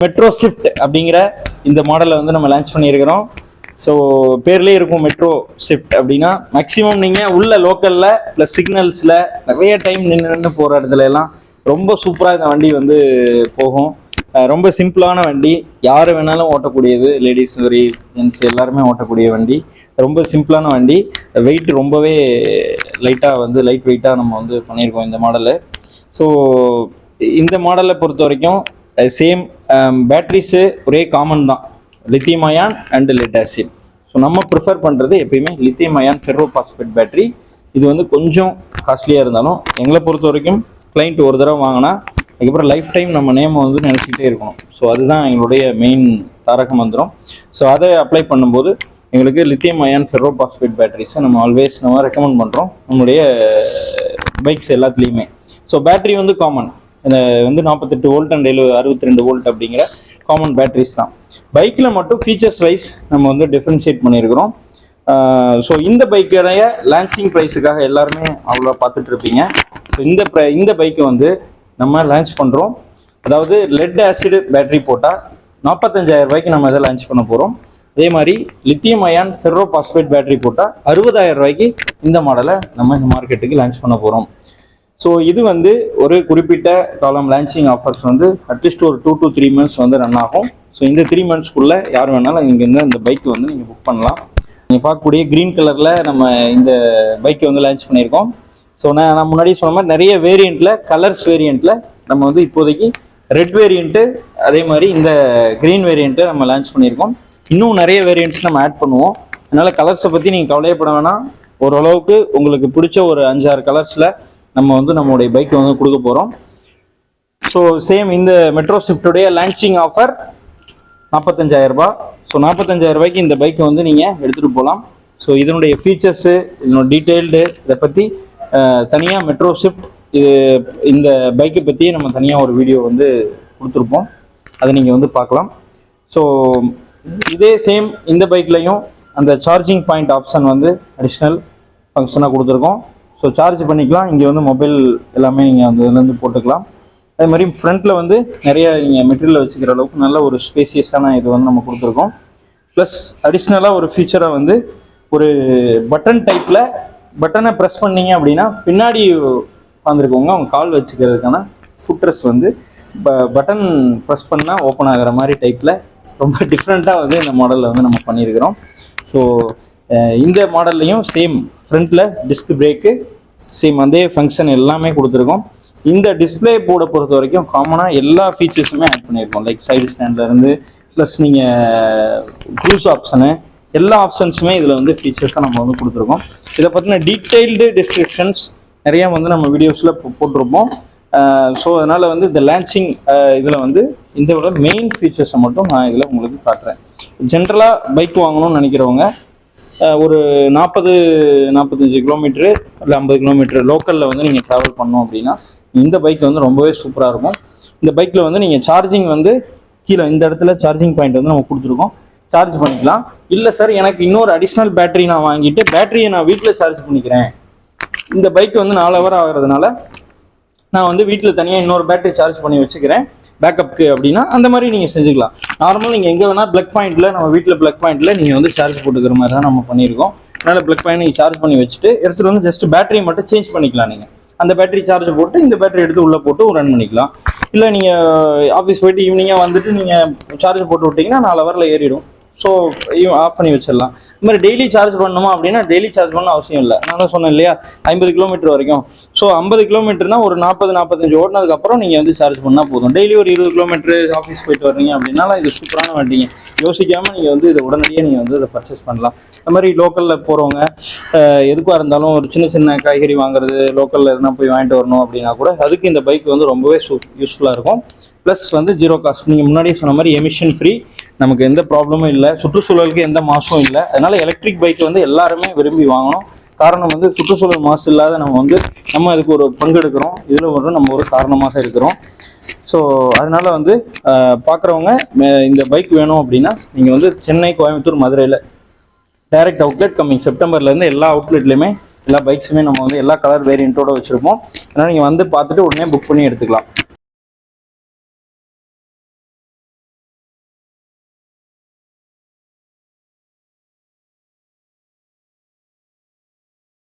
Metro shift அப்படிங்கிற இந்த மாடலை வந்து நம்ம லான்ச் பண்ணியிருக்கிறோம். ஸோ பேர்லேயே இருக்கும் மெட்ரோ ஷிஃப்ட் அப்படின்னா மேக்ஸிமம் நீங்கள் உள்ள லோக்கலில் ப்ளஸ் சிக்னல்ஸில் நிறைய டைம் நின்று போகிற இடத்துல எல்லாம் ரொம்ப சூப்பராக இந்த வண்டி வந்து போகும். ரொம்ப சிம்பிளான வண்டி, யார் வேணாலும் ஓட்டக்கூடியது, லேடிஸ் சரி ஜென்ட்ஸ் எல்லாருமே ஓட்டக்கூடிய வண்டி. ரொம்ப சிம்பிளான வண்டி, வெயிட் ரொம்பவே லைட்டாக வந்து லைட் வெயிட்டாக நம்ம வந்து பண்ணியிருக்கோம் இந்த மாடலு. ஸோ இந்த மாடலை பொறுத்த வரைக்கும் சேம் பேட்ரிஸு ஒரே காமன் தான், lithium ion and lead acid. So நம்ம ப்ரிஃபர் பண்ணுறது எப்பயுமே lithium ion ferro phosphate battery. இது வந்து கொஞ்சம் காஸ்ட்லியாக இருந்தாலும் எங்களை பொறுத்த வரைக்கும் கிளைண்ட் ஒரு தடவை வாங்கினா அதுக்கப்புறம் லைஃப் டைம் நம்ம நேமை வந்து நினச்சிக்கிட்டே இருக்கணும். ஸோ அதுதான் எங்களுடைய மெயின் தாரக மந்திரம். ஸோ அதை அப்ளை பண்ணும்போது எங்களுக்கு லித்தியம் அயான் ஃபெர்ரோ பாஸ்பேட் பேட்டரிஸை நம்ம ஆல்வேஸ் நம்ம ரெக்கமெண்ட் பண்ணுறோம் நம்மளுடைய பைக்ஸ் எல்லாத்துலேயுமே. ஸோ பேட்டரி வந்து காமன், இந்த வந்து 48 வோல்ட் அண்ட் 62 வோல்ட் அப்படிங்கிற காமன் பேட்டரிஸ் தான். பைக்கில் மட்டும் ஃபீச்சர்ஸ் வைஸ் நம்ம வந்து டிஃப்ரென்ஷியேட் பண்ணியிருக்கிறோம். ஸோ இந்த பைக்குடைய லான்ச்சிங் ப்ரைஸுக்காக எல்லாருமே அவ்வளோ பார்த்துட்டு இருப்பீங்க. ஸோ இந்த பைக்கை வந்து நம்ம லான்ச் பண்ணுறோம். அதாவது லெட் ஆசிட் பேட்டரி போட்டால் 45,000 ரூபாய்க்கு நம்ம இதை லான்ச் பண்ண போகிறோம். அதே மாதிரி lithium ion ferro phosphate battery போட்டால் 60,000 ரூபாய்க்கு இந்த மாடலை நம்ம இந்த மார்க்கெட்டுக்கு லான்ச் பண்ண போகிறோம். ஸோ இது வந்து ஒரு குறிப்பிட்ட காலம் லான்ச்சிங் ஆஃபர்ஸ் வந்து அட்லீஸ்ட் ஒரு 2 to 3 months வந்து ரன் ஆகும். ஸோ இந்த 3 monthsக்குள்ளே யார் வேணாலும் இங்கேருந்து இந்த பைக் வந்து நீங்கள் புக் பண்ணலாம். நீங்கள் பார்க்கக்கூடிய க்ரீன் கலரில் நம்ம இந்த பைக்கை வந்து லான்ச் பண்ணியிருக்கோம். ஸோ நான் முன்னாடி சொன்ன மாதிரி நிறைய வேரியண்ட்டில், கலர்ஸ் வேரியண்ட்டில் நம்ம வந்து இப்போதைக்கு ரெட் வேரியண்ட்டு, அதே மாதிரி இந்த க்ரீன் வேரியண்ட்டை நம்ம லான்ச் பண்ணியிருக்கோம். இன்னும் நிறைய வேரியண்ட்ஸ் நம்ம ஆட் பண்ணுவோம். அதனால் கலர்ஸை பற்றி நீங்கள் கவலையப்பட வேணாம். ஓரளவுக்கு உங்களுக்கு பிடிச்ச ஒரு 5-6 கலர்ஸில் நம்ம வந்து நம்மளுடைய பைக் வந்து கொடுக்க போகிறோம். ஸோ சேம் இந்த மெட்ரோ ஷிஃப்ட்டுடைய லான்ச்சிங் ஆஃபர் 45,000 ரூபாய். ஸோ 45,000 ரூபாய்க்கு இந்த பைக்கை வந்து நீங்கள் எடுத்துகிட்டு போகலாம். ஸோ இதனுடைய ஃபீச்சர்ஸு, இதனோட டீட்டெயில்டு இதை பற்றி தனியாக மெட்ரோ ஷிஃப்ட் இந்த பைக்கை பற்றியே நம்ம தனியாக ஒரு வீடியோ வந்து கொடுத்துருப்போம், அதை நீங்கள் வந்து பார்க்கலாம். ஸோ இதே சேம் இந்த பைக்லையும் அந்த சார்ஜிங் பாயிண்ட் ஆப்ஷன் வந்து அடிஷ்னல் ஃபங்க்ஷனாக கொடுத்துருக்கோம். ஸோ சார்ஜ் பண்ணிக்கலாம். இங்கே வந்து மொபைல் எல்லாமே நீங்கள் அந்த இதுலேருந்து போட்டுக்கலாம். அதே மாதிரி ஃப்ரண்ட்டில் வந்து நிறைய நீங்கள் மெட்டீரியல் வச்சுக்கிற அளவுக்கு நல்ல ஒரு ஸ்பேசியஸான இது வந்து நம்ம கொடுத்துருக்கோம். ப்ளஸ் அடிஷ்னலாக ஒரு ஃபீச்சராக வந்து ஒரு பட்டன் டைப்பில் பட்டனை ப்ரெஸ் பண்ணிங்க அப்படின்னா பின்னாடி உட்காந்துருக்கவங்க அவங்க கால் வச்சுக்கிறதுக்கான ஃபுட்ரெஸ்ட் வந்து பட்டன் ப்ரெஸ் பண்ணால் ஓப்பன் ஆகிற மாதிரி டைப்பில் ரொம்ப டிஃப்ரெண்ட்டாக வந்து இந்த மாடலில் வந்து நம்ம பண்ணியிருக்கிறோம். ஸோ இந்த மாடல்லையும் சேம் ஃப்ரண்ட்டில் டிஸ்க் பிரேக்கு சேம் அதே ஃபங்க்ஷன் எல்லாமே கொடுத்துருக்கோம். இந்த டிஸ்பிளே போர்டை பொறுத்த வரைக்கும் காமனாக எல்லா ஃபீச்சர்ஸுமே ஆட் பண்ணியிருக்கோம். லைக் சைடு ஸ்டாண்ட்லேருந்து ப்ளஸ் நீங்கள் க்ரூஸ் ஆப்ஷனு எல்லா ஆப்ஷன்ஸுமே இதில் வந்து ஃபீச்சர்ஸாக நம்ம வந்து கொடுத்துருக்கோம். இதை பற்றின டீட்டெயில்டு டிஸ்கிரிப்ஷன்ஸ் நிறையா வந்து நம்ம வீடியோஸில் போட்டிருப்போம். ஸோ அதனால் வந்து இந்த லான்ச்சிங் இதில் வந்து இதோட மெயின் ஃபீச்சர்ஸை மட்டும் நான் இதில் உங்களுக்கு காட்டுறேன். ஜென்ரலாக பைக் வாங்கணும்னு நினைக்கிறவங்க ஒரு 40-45 கிலோமீட்ரு இல்லை 50 கிலோமீட்ரு லோக்கலில் வந்து நீங்கள் ட்ராவல் பண்ணோம் அப்படின்னா இந்த பைக் வந்து ரொம்பவே சூப்பராக இருக்கும். இந்த பைக்கில் வந்து நீங்கள் சார்ஜிங் வந்து கீழே இந்த இடத்துல சார்ஜிங் பாயிண்ட் வந்து நம்ம கொடுத்துருக்கோம், சார்ஜ் பண்ணிக்கலாம். இல்லை சார் எனக்கு இன்னொரு அடிஷ்னல் பேட்டரி நான் வாங்கிட்டு பேட்டரியை நான் வீட்டில் சார்ஜ் பண்ணிக்கிறேன், இந்த பைக் வந்து 4 hour ஆகிறதுனால நான் வந்து வீட்டில் தனியாக இன்னொரு பேட்டரி சார்ஜ் பண்ணி வச்சுக்கிறேன் பேக்கப்புக்கு அப்படின்னா அந்த மாதிரி நீங்கள் செஞ்சுக்கலாம். நார்மல் நீங்கள் எங்கே வேணால் ப்ளக் பாயிண்ட்டில், நம்ம வீட்டில் ப்ளக் பாயிண்ட்டில் நீங்கள் வந்து சார்ஜ் போட்டுக்கிற மாதிரி தான் நம்ம பண்ணியிருக்கோம். அதனால் ப்ளக் பாயிண்ட் நீங்கள் சார்ஜ் பண்ணி வச்சுட்டு எடுத்துகிட்டு வந்து ஜஸ்ட் பேட்டரி மட்டும் சேஞ்ச் பண்ணிக்கலாம். நீங்கள் அந்த பேட்டரி சார்ஜ் போட்டு இந்த பேட்டரி எடுத்து உள்ளே போட்டு ரன் பண்ணிக்கலாம். இல்லை நீங்கள் ஆஃபீஸ் போயிட்டு ஈவினிங்காக வந்துட்டு நீங்கள் சார்ஜ் போட்டு விட்டிங்கன்னா 4 hourல ஏறிடும். ஸோ ஆஃப் பண்ணி வச்சிடலாம். இந்த மாதிரி டெய்லி சார்ஜ் பண்ணணுமா அப்படின்னா டெய்லி சார்ஜ் பண்ணணும் அவசியம் இல்லை. நான் தான் சொன்னேன் இல்லையா 50 கிலோமீட்டர் வரைக்கும். ஸோ 50 கிலோமீட்டர்னா ஒரு 40-45 ஓடினதுக்கப்புறம் நீங்கள் வந்து சார்ஜ் பண்ணால் போதும். டெய்லி ஒரு 20 கிலோமீட்டர் ஆஃபீஸ் போயிட்டு வர்றீங்க அப்படின்னாலும் இது சூப்பரான வண்டிங்க. யோசிக்காமல் நீங்கள் வந்து இதை உடனடியாக நீங்கள் வந்து இதை பர்ச்சேஸ் பண்ணலாம். அது மாதிரி லோக்கலில் போகிறவங்க எதுக்காக இருந்தாலும் ஒரு சின்ன சின்ன காய்கறி வாங்குறது, லோக்கலில் இருந்தால் போய் வாங்கிட்டு வரணும் அப்படின்னா கூட அதுக்கு இந்த பைக் வந்து ரொம்பவே யூஸ்ஃபுல்லாக இருக்கும். ப்ளஸ் வந்து 0 காஸ்ட். நீங்கள் முன்னாடியே சொன்ன மாதிரி எமிஷன் ஃப்ரீ, நமக்கு எந்த ப்ராப்ளமும் இல்லை, சுற்றுச்சூழலுக்கு எந்த மாசும் இல்லை. அதனால் எலக்ட்ரிக் பைக் வந்து எல்லாருமே விரும்பி வாங்கணும். காரணம் வந்து சுற்றுச்சூழல் மாசு இல்லாத நம்ம இதுக்கு ஒரு பங்கெடுக்கிறோம். இதில் வந்து நம்ம ஒரு காரணமாக இருக்கிறோம். ஸோ அதனால் வந்து பார்க்குறவங்க இந்த பைக் வேணும் அப்படின்னா நீங்கள் வந்து சென்னை, கோயம்புத்தூர், மதுரையில் டைரக்ட் அவுட்லெட் கம்மிங் செப்டம்பர்லேருந்து எல்லா அவுட்லெட்லேயுமே எல்லா பைக்ஸுமே நம்ம வந்து எல்லா கலர் வேரியண்ட்டோடு வச்சுருப்போம். அதனால் நீங்கள் வந்து பார்த்துட்டு உடனே புக் பண்ணி எடுத்துக்கலாம்.